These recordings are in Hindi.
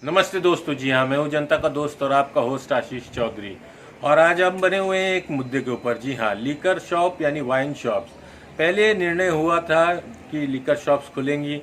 नमस्ते दोस्तों, जी हाँ, मैं हूँ जनता का दोस्त और आपका होस्ट आशीष चौधरी। और आज हम बने हुए हैं एक मुद्दे के ऊपर। जी हाँ, लीकर शॉप यानी वाइन शॉप्स। पहले निर्णय हुआ था कि लीकर शॉप्स खुलेंगी,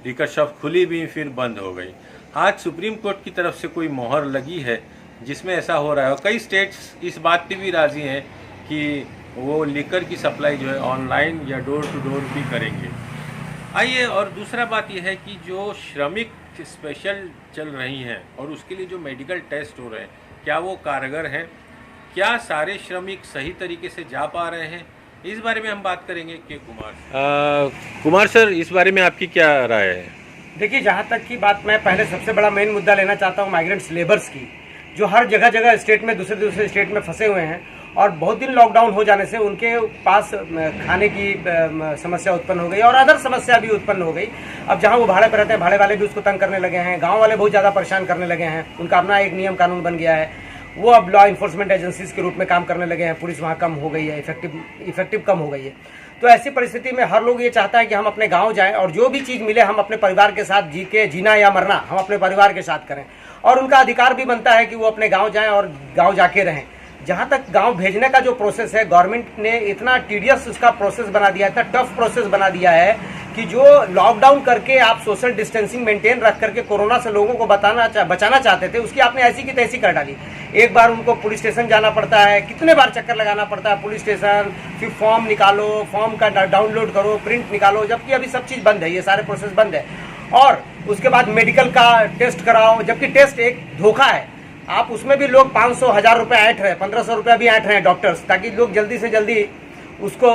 लीकर शॉप खुली भी फिर बंद हो गई। आज सुप्रीम कोर्ट की तरफ से कोई मोहर लगी है जिसमें ऐसा हो रहा है। कई स्टेट्स इस बात पे भी राजी हैं कि वो लीकर की सप्लाई जो है ऑनलाइन या डोर टू डोर भी करेंगे। आइए, और दूसरा बात यह है कि जो श्रमिक स्पेशल चल रही हैं और उसके लिए जो मेडिकल टेस्ट हो रहे हैं, क्या वो कारगर हैं? क्या सारे श्रमिक सही तरीके से जा पा रहे हैं? इस बारे में हम बात करेंगे के कुमार सर, इस बारे में आपकी क्या राय है? देखिए, जहाँ तक की बात, मैं पहले सबसे बड़ा मेन मुद्दा लेना चाहता हूँ माइग्रेंट्स लेबर्स की, जो हर जगह जगह स्टेट में दूसरे स्टेट में फंसे हुए हैं और बहुत दिन लॉकडाउन हो जाने से उनके पास खाने की समस्या उत्पन्न हो गई और अदर समस्या भी उत्पन्न हो गई। अब जहाँ वो भाड़े पर रहते हैं, भाड़े वाले भी उसको तंग करने लगे हैं, गांव वाले बहुत ज़्यादा परेशान करने लगे हैं। उनका अपना एक नियम कानून बन गया है, वो अब लॉ इन्फोर्समेंट एजेंसीज के रूप में काम करने लगे हैं। पुलिस वहाँ कम हो गई है, इफेक्टिव कम हो गई है। तो ऐसी परिस्थिति में हर लोग ये चाहता है कि हम अपने गाँव जाएँ और जो भी चीज़ मिले हम अपने परिवार के साथ जीना या मरना हम अपने परिवार के साथ करें। और उनका अधिकार भी बनता है कि वो अपने गाँव जाएँ और गाँव जाके रहें। जहाँ तक गांव भेजने का जो प्रोसेस है, गवर्नमेंट ने इतना टीडियस उसका प्रोसेस बना दिया है, इतना टफ प्रोसेस बना दिया है कि जो लॉकडाउन करके आप सोशल डिस्टेंसिंग मेंटेन रख करके कोरोना से लोगों को बचाना चाहते थे, उसकी आपने ऐसी की तैसी कर डाली। एक बार उनको पुलिस स्टेशन जाना पड़ता है, कितने बार चक्कर लगाना पड़ता है पुलिस स्टेशन, फिर फॉर्म निकालो, फॉर्म का डाउनलोड करो, प्रिंट निकालो, जबकि अभी सब चीज़ बंद है, ये सारे प्रोसेस बंद है। और उसके बाद मेडिकल का टेस्ट कराओ, जबकि टेस्ट एक धोखा है। आप उसमें भी लोग 500-1000 रुपये ऐंठ रहे हैं, 1500 रुपया भी ऐंठ रहे हैं डॉक्टर्स, ताकि लोग जल्दी से जल्दी उसको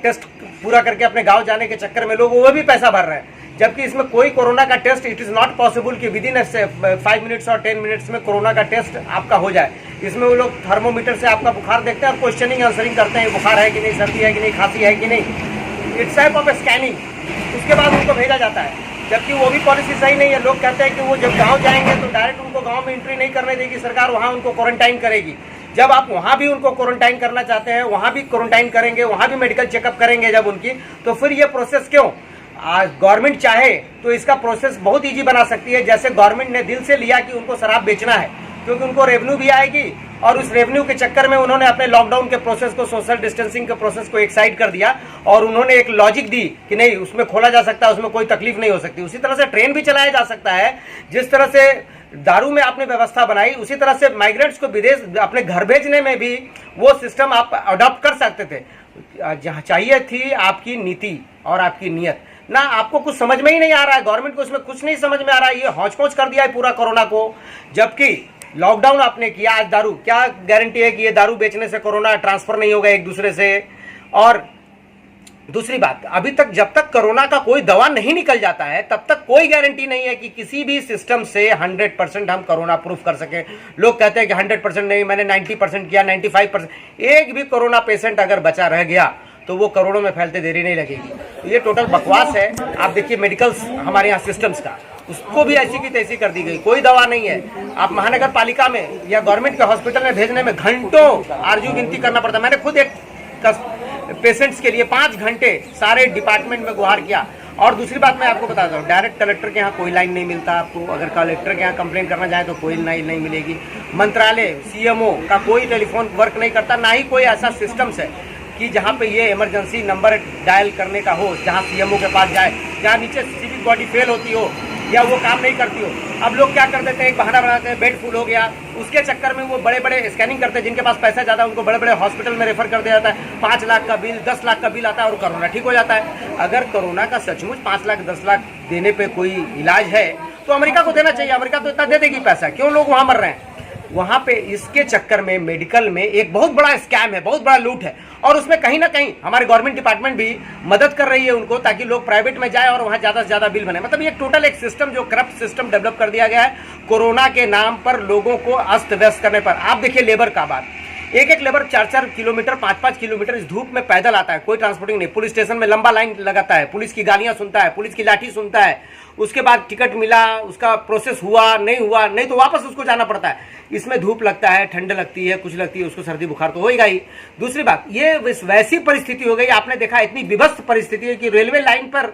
टेस्ट पूरा करके अपने गांव जाने के चक्कर में लोग वो भी पैसा भर रहे हैं। जबकि इसमें कोई कोरोना का test, it is not possible कि विद इन 5 मिनट्स और 10 मिनट्स में कोरोना का टेस्ट आपका हो जाए। इसमें वो लोग थर्मोमीटर से आपका बुखार देखते हैं और क्वेश्चनिंग आंसरिंग करते हैं, बुखार है कि नहीं, सर्दी है कि नहीं, खांसी है कि नहीं, इट्स टाइप ऑफ स्कैनिंग। उसके बाद उनको भेजा जाता है, जबकि वो भी पॉलिसी सही नहीं है। लोग कहते हैं कि वो जब गांव जाएंगे तो डायरेक्ट उनको गांव में एंट्री नहीं करने देगी सरकार, वहां उनको क्वारंटाइन करेगी। जब आप वहां भी उनको क्वारंटाइन करना चाहते हैं, वहां भी क्वारंटाइन करेंगे, वहां भी मेडिकल चेकअप करेंगे जब उनकी, तो फिर ये प्रोसेस क्यों? गवर्नमेंट चाहे तो इसका प्रोसेस बहुत ईजी बना सकती है। जैसे गवर्नमेंट ने दिल से लिया कि उनको शराब बेचना है, क्योंकि उनको रेवेन्यू भी आएगी, और उस रेवेन्यू के चक्कर में उन्होंने अपने लॉकडाउन के प्रोसेस को, सोशल डिस्टेंसिंग के प्रोसेस को एक साइड कर दिया और उन्होंने एक लॉजिक दी कि नहीं, उसमें खोला जा सकता है, उसमें कोई तकलीफ नहीं हो सकती। उसी तरह से ट्रेन भी चलाया जा सकता है। जिस तरह से दारू में आपने व्यवस्था बनाई, उसी तरह से माइग्रेंट्स को विदेश अपने घर भेजने में भी वो सिस्टम आप अडॉप्ट कर सकते थे। जहाँ चाहिए थी आपकी नीति और आपकी नीयत ना, आपको कुछ समझ में ही नहीं आ रहा है। गवर्नमेंट को उसमें कुछ नहीं समझ में आ रहा है, ये हौच पौच कर दिया है पूरा कोरोना को। जबकि लॉकडाउन आपने किया, आज दारू, क्या गारंटी है कि ये दारू बेचने से कोरोना ट्रांसफर नहीं होगा एक दूसरे से? और दूसरी बात, अभी तक जब तक कोरोना का कोई दवा नहीं निकल जाता है, तब तक कोई गारंटी नहीं है कि किसी भी सिस्टम से 100% हम कोरोना प्रूफ कर सके। लोग कहते हैं कि 100% नहीं, मैंने 90% किया, 95%। एक भी कोरोना पेशेंट अगर बचा रह गया तो वो करोड़ों में फैलते देरी नहीं लगेगी। ये टोटल बकवास है। आप देखिए मेडिकल्स हमारे यहाँ सिस्टम्स का, उसको भी ऐसी की तैसी कर दी गई, कोई दवा नहीं है। आप महानगर पालिका में या गवर्नमेंट के हॉस्पिटल में भेजने में घंटों आरजू गिनती करना पड़ता है। मैंने खुद एक पेशेंट्स के लिए 5 घंटे सारे डिपार्टमेंट में गुहार किया। और दूसरी बात मैं आपको बता दूं, डायरेक्ट कलेक्टर के यहाँ कोई लाइन नहीं मिलता आपको। अगर कलेक्टर के यहाँ कंप्लेंट करना चाहे तो कोई लाइन नहीं मिलेगी। मंत्रालय, सीएमओ का कोई टेलीफोन वर्क नहीं करता, ना ही कोई ऐसा सिस्टम्स है कि जहाँ पे ये इमरजेंसी नंबर डायल करने का हो, जहाँ सीएमओ के पास जाए, जहाँ नीचे सिविक बॉडी फेल होती हो या वो काम नहीं करती हो। अब लोग क्या कर देते हैं, एक बहाना बनाते हैं, बेड फुल हो गया, उसके चक्कर में वो बड़े बड़े स्कैनिंग करते हैं। जिनके पास पैसा ज़्यादा उनको बड़े बड़े हॉस्पिटल में रेफर कर दिया जाता है। 5 लाख का बिल, 10 लाख का बिल आता है और कोरोना ठीक हो जाता है। अगर कोरोना का सचमुच 5 लाख 10 लाख देने पे कोई इलाज है तो अमेरिका को देना चाहिए। अमेरिका तो इतना दे देगी पैसा, क्यों लोग वहाँ मर रहे हैं? वहाँ पे इसके चक्कर में मेडिकल में एक बहुत बड़ा स्कैम है, बहुत बड़ा लूट है। और उसमें कहीं ना कहीं हमारे गवर्नमेंट डिपार्टमेंट भी मदद कर रही है उनको, ताकि लोग प्राइवेट में जाए और वहाँ ज़्यादा से ज़्यादा बिल बने। मतलब ये टोटल एक सिस्टम, जो करप्ट सिस्टम डेवलप कर दिया गया है कोरोना के नाम पर, लोगों को अस्त व्यस्त करने पर। आप देखिए लेबर का बात, एक लेबर 4-4 किलोमीटर, 5-5 किलोमीटर इस धूप में पैदल आता है, कोई ट्रांसपोर्टिंग नहीं। पुलिस स्टेशन में लंबा लाइन लगाता है, पुलिस की गालियां सुनता है, पुलिस की लाठी सुनता है, उसके बाद टिकट मिला, उसका प्रोसेस हुआ नहीं तो वापस उसको जाना पड़ता है। इसमें धूप लगता है, ठंड लगती है, कुछ लगती है, उसको सर्दी बुखार तो होएगा ही। दूसरी बात, ये वैसी परिस्थिति हो गई, आपने देखा इतनी विभत्स परिस्थिति है कि रेलवे लाइन पर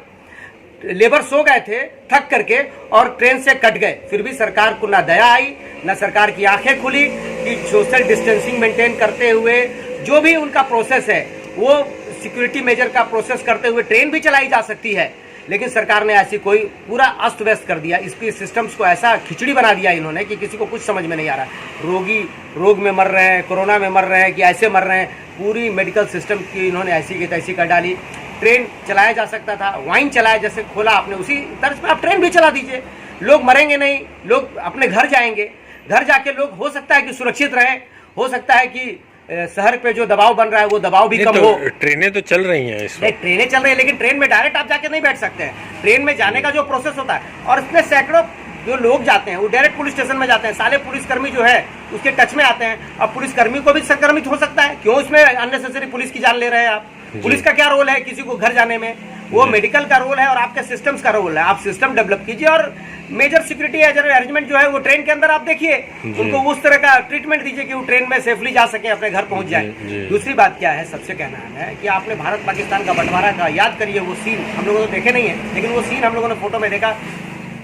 लेबर सो गए थे थक करके और ट्रेन से कट गए, फिर भी सरकार को ना दया आई, ना सरकार की आंखें खुली कि सोशल डिस्टेंसिंग मेंटेन करते हुए जो भी उनका प्रोसेस है वो सिक्योरिटी मेजर का प्रोसेस करते हुए ट्रेन भी चलाई जा सकती है। लेकिन सरकार ने ऐसी कोई पूरा अस्त व्यस्त कर दिया, इसकी सिस्टम्स को ऐसा खिचड़ी बना दिया इन्होंने कि किसी को कुछ समझ में नहीं आ रहा। रोगी रोग में मर रहे हैं, कोरोना में मर रहे हैं कि ऐसे मर रहे हैं, पूरी मेडिकल सिस्टम की इन्होंने ऐसी की तैसी कर डाली। ट्रेन चलाया जा सकता था, वाइन चलाया जैसे खोला आपने, उसी तर्ज पर आप ट्रेन भी चला दीजिए, लोग मरेंगे नहीं, लोग अपने घर जाएंगे, घर जाके लोग हो सकता है कि सुरक्षित रहें, हो सकता है कि शहर पे जो दबाव बन रहा है वो दबाव भी कम हो। ट्रेनें तो चल रही हैं इस वक्त। ट्रेनें चल रही है, लेकिन ट्रेन में डायरेक्ट आप जाके नहीं बैठ सकते हैं। ट्रेन में जाने का जो प्रोसेस होता है और इसमें सैकड़ों जो लोग जाते हैं वो डायरेक्ट पुलिस स्टेशन में जाते हैं, साले पुलिसकर्मी जो है उसके टच में आते हैं। अब पुलिसकर्मी को भी संक्रमित हो सकता है, क्यों इसमें अननेसेसरी पुलिस की जान ले रहे हैं आप? पुलिस का क्या रोल है किसी को घर जाने में? वो मेडिकल का रोल है और आपके सिस्टम्स का रोल है। आप सिस्टम डेवलप कीजिए और मेजर सिक्योरिटी अरेंजमेंट जो है वो ट्रेन के अंदर आप देखिए, उनको उस तरह का ट्रीटमेंट दीजिए कि वो ट्रेन में सेफली जा सके, अपने घर पहुंच जाए। दूसरी बात क्या है, सबसे कहना है कि आपने भारत पाकिस्तान का बंटवारा का याद करिए, वो सीन हम लोगों ने देखे नहीं है, लेकिन वो सीन हम लोगों ने फोटो में देखा,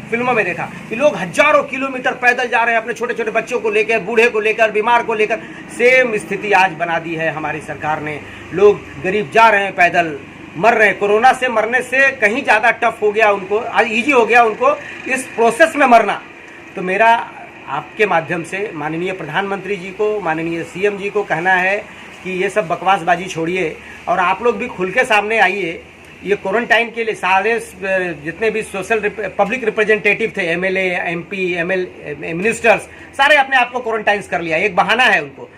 फिल्मों में देखा कि लोग हजारों किलोमीटर पैदल जा रहे हैं अपने छोटे छोटे बच्चों को लेकर, बूढ़े को लेकर, बीमार को लेकर। सेम स्थिति आज बना दी है हमारी सरकार ने। लोग गरीब जा रहे हैं पैदल, मर रहे हैं। कोरोना से मरने से कहीं ज़्यादा टफ हो गया उनको, आज ईजी हो गया उनको इस प्रोसेस में मरना। तो मेरा आपके माध्यम से माननीय प्रधानमंत्री जी को, माननीय सीएम जी को कहना है कि ये सब बकवासबाजी छोड़िए और आप लोग भी खुल के सामने आइए। ये क्वारंटाइन के लिए सारे जितने भी सोशल पब्लिक रिप्रेजेंटेटिव थे, एमएलए, एमपी, मिनिस्टर्स, सारे अपने आप को क्वारंटाइन कर लिया। एक बहाना है उनको।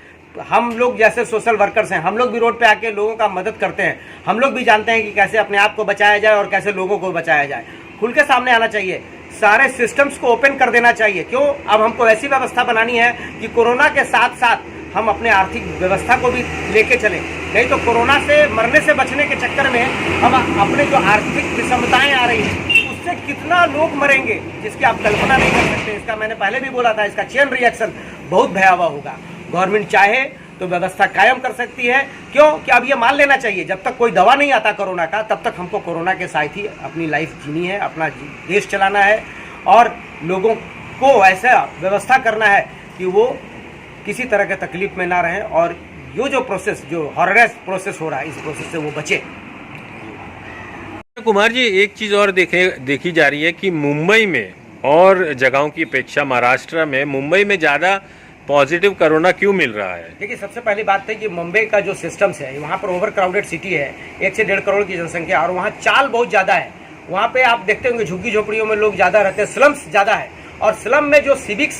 हम लोग जैसे सोशल वर्कर्स हैं, हम लोग भी रोड पे आके लोगों का मदद करते हैं, हम लोग भी जानते हैं कि कैसे अपने आप को बचाया जाए और कैसे लोगों को बचाया जाए। खुल के सामने आना चाहिए, सारे सिस्टम्स को ओपन कर देना चाहिए। क्यों? अब हमको ऐसी व्यवस्था बनानी है कि कोरोना के साथ साथ हम अपने आर्थिक व्यवस्था को भी लेके चलें। नहीं तो कोरोना से मरने से बचने के चक्कर में हम अपने जो आर्थिक विषमताएं आ रही हैं उससे कितना लोग मरेंगे जिसकी आप कल्पना नहीं कर सकते। इसका मैंने पहले भी बोला था, इसका चेन रिएक्शन बहुत भयावह होगा। गवर्नमेंट चाहे तो व्यवस्था कायम कर सकती है। क्यों? कि अब ये मान लेना चाहिए जब तक कोई दवा नहीं आता कोरोना का, तब तक हमको कोरोना के साथ ही अपनी लाइफ जीनी है, अपना देश चलाना है और लोगों को ऐसा व्यवस्था करना है कि वो किसी तरह के तकलीफ में ना रहें और ये जो प्रोसेस, जो हॉररस प्रोसेस हो रहा है, इस प्रोसेस से वो बचे। कुमार जी, एक चीज और देखी जा रही है कि मुंबई में और जगहों की अपेक्षा महाराष्ट्र में, मुंबई में ज्यादा पॉजिटिव कोरोना क्यों मिल रहा है? देखिए, सबसे पहली बात है कि मुंबई का जो सिस्टम्स है, वहाँ पर ओवर क्राउडेड सिटी है, 1 से 1.5 करोड़ की जनसंख्या और वहाँ चाल बहुत ज़्यादा है। वहाँ पे आप देखते होंगे झुग्गी झोपड़ियों में लोग ज़्यादा रहते हैं, स्लम्स ज़्यादा है और स्लम में जो सिविक्स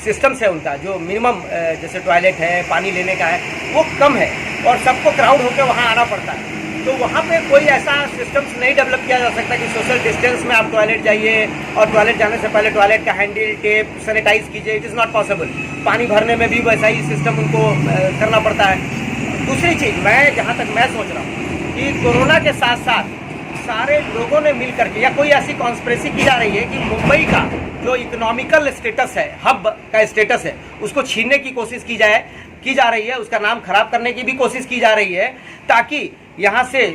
सिस्टम्स है उनका, जो मिनिमम जैसे टॉयलेट है, पानी लेने का है, वो कम है और सबको क्राउड होकर वहाँ आना पड़ता है। तो वहाँ पे कोई ऐसा सिस्टम्स नहीं डेवलप किया जा सकता कि सोशल डिस्टेंस में आप टॉयलेट जाइए और टॉयलेट जाने से पहले टॉयलेट का हैंडल, टेप, सैनिटाइज कीजिए। It is not possible. पानी भरने में भी वैसा ही सिस्टम उनको करना पड़ता है। दूसरी चीज़, मैं जहाँ तक मैं सोच रहा हूँ कि कोरोना के साथ साथ सारे लोगों ने मिल करके या कोई ऐसी कॉन्स्पिरेसी की जा रही है कि मुंबई का जो इकोनॉमिकल स्टेटस है, हब का स्टेटस है, उसको छीनने की कोशिश की जा रही है, उसका नाम खराब करने की भी कोशिश की जा रही है ताकि यहाँ से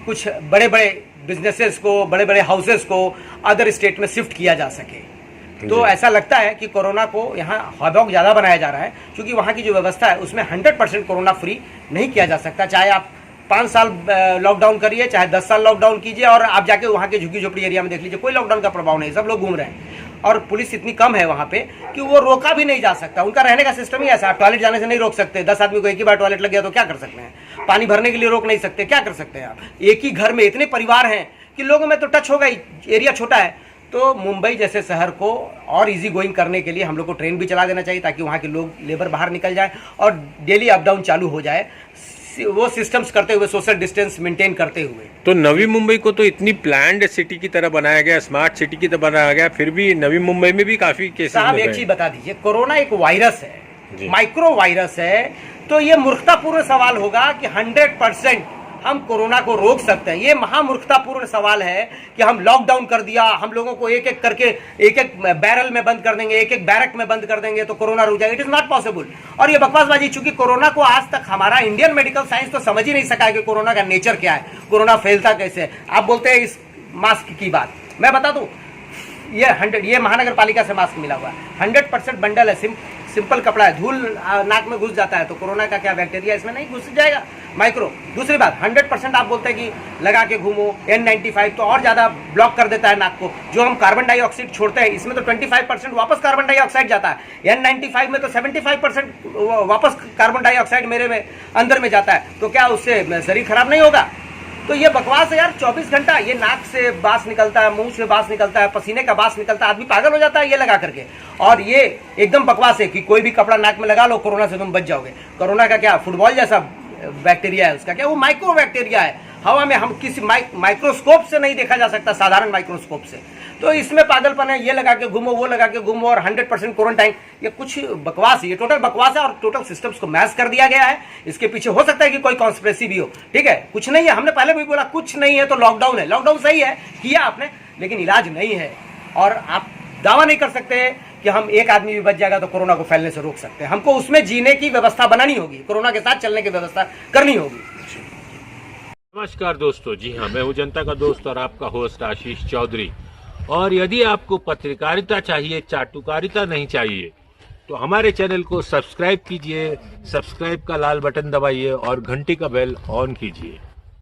कुछ बड़े बड़े बिजनेसेस को, बड़े बड़े हाउसेस को अदर स्टेट में शिफ्ट किया जा सके। तो ऐसा लगता है कि कोरोना को यहाँ हॉबॉक ज़्यादा बनाया जा रहा है, क्योंकि वहाँ की जो व्यवस्था है उसमें 100% कोरोना फ्री नहीं किया जा सकता। चाहे आप 5 साल लॉकडाउन करिए, चाहे 10 साल लॉकडाउन कीजिए और आप जाके वहाँ के झुग्गी झोपड़ी एरिया में देख लीजिए, कोई लॉकडाउन का प्रभाव नहीं, सब लोग घूम रहे हैं और पुलिस इतनी कम है वहाँ पे कि वो रोका भी नहीं जा सकता। उनका रहने का सिस्टम ही ऐसा, आप टॉयलेट जाने से नहीं रोक सकते। 10 आदमी को एक ही बार टॉयलेट लग गया तो क्या कर सकते हैं? पानी भरने के लिए रोक नहीं सकते, क्या कर सकते हैं आप? एक ही घर में इतने परिवार हैं कि लोगों में तो टच होगा ही, एरिया छोटा है। तो मुंबई जैसे शहर को और इजी गोइंग करने के लिए हम लोग को ट्रेन भी चला देना चाहिए ताकि वहाँ के लोग, लेबर बाहर निकल जाए और डेली अप डाउन चालू हो जाए, वो सिस्टम्स करते हुए, सोशल डिस्टेंस मेंटेन करते हुए। तो नवी मुंबई को तो इतनी प्लान्ड सिटी की तरह बनाया गया, स्मार्ट सिटी की तरह बनाया गया, फिर भी नवी मुंबई में भी काफी केसेस। साहब एक चीज बता दीजिए, कोरोना एक वायरस है, माइक्रो वायरस है, तो ये मूर्खतापूर्ण सवाल होगा कि 100% हम कोरोना को रोक सकते हैं। ये महामूर्खतापूर्ण सवाल है कि हम लॉकडाउन कर दिया, हम लोगों को एक एक करके एक एक बैरल में बंद कर देंगे, एक एक बैरक में बंद कर देंगे तो कोरोना रुक जाएगा। It is not possible. और ये बकवासबाजी, चूंकि कोरोना को आज तक हमारा इंडियन मेडिकल साइंस तो समझ ही नहीं सका है कि कोरोना का नेचर क्या है, कोरोना फैलता कैसे है। आप बोलते हैं इस मास्क की बात मैं बता दूं, ये महानगर पालिका से मास्क मिला हुआ है, 100% बंडल है, सिंपल कपड़ा है, धूल नाक में घुस जाता है तो कोरोना का क्या बैक्टीरिया इसमें नहीं घुस जाएगा, माइक्रो। दूसरी बात 100% आप बोलते हैं कि लगा के घूमो, N95 तो और ज़्यादा ब्लॉक कर देता है नाक को। जो हम कार्बन डाइऑक्साइड छोड़ते हैं इसमें तो 25% वापस कार्बन डाइऑक्साइड जाता है, N95 में तो 75% वापस कार्बन डाइऑक्साइड मेरे में अंदर में जाता है, तो क्या उससे शरीर खराब नहीं होगा? तो ये बकवास है यार, 24 घंटा ये नाक से बास निकलता है, मुंह से बास निकलता है, पसीने का बास निकलता है, आदमी पागल हो जाता है ये लगा करके। और ये एकदम बकवास है कि कोई भी कपड़ा नाक में लगा लो, कोरोना से तुम बच जाओगे। कोरोना का क्या फुटबॉल जैसा बैक्टीरिया है, उसका क्या वो माइक्रो बैक्टीरिया है, हवा में हम किसी माइक्रोस्कोप से नहीं देखा जा सकता, साधारण माइक्रोस्कोप से। तो इसमें पागलपन है, ये लगा के घूमो, वो लगा के घूमो और 100% क्वारंटाइन, ये कुछ बकवास है, ये टोटल बकवास है और टोटल सिस्टम्स को मैश कर दिया गया है। इसके पीछे हो सकता है कि कोई कॉन्स्पिरेसी भी हो, ठीक है, कुछ नहीं है, हमने पहले भी बोला कुछ नहीं है तो लॉकडाउन है, लॉकडाउन सही है किया आपने, लेकिन इलाज नहीं है। और आप दावा नहीं कर सकते कि हम एक आदमी भी बच जाएगा तो कोरोना को फैलने से रोक सकते हैं, हमको उसमें जीने की व्यवस्था बनानी होगी, कोरोना के साथ चलने की व्यवस्था करनी होगी। नमस्कार दोस्तों, जी हाँ, मैं हूँ जनता का दोस्त और आपका होस्ट आशीष चौधरी। और यदि आपको पत्रकारिता चाहिए, चाटुकारिता नहीं चाहिए, तो हमारे चैनल को सब्सक्राइब कीजिए, सब्सक्राइब का लाल बटन दबाइए और घंटी का बेल ऑन कीजिए।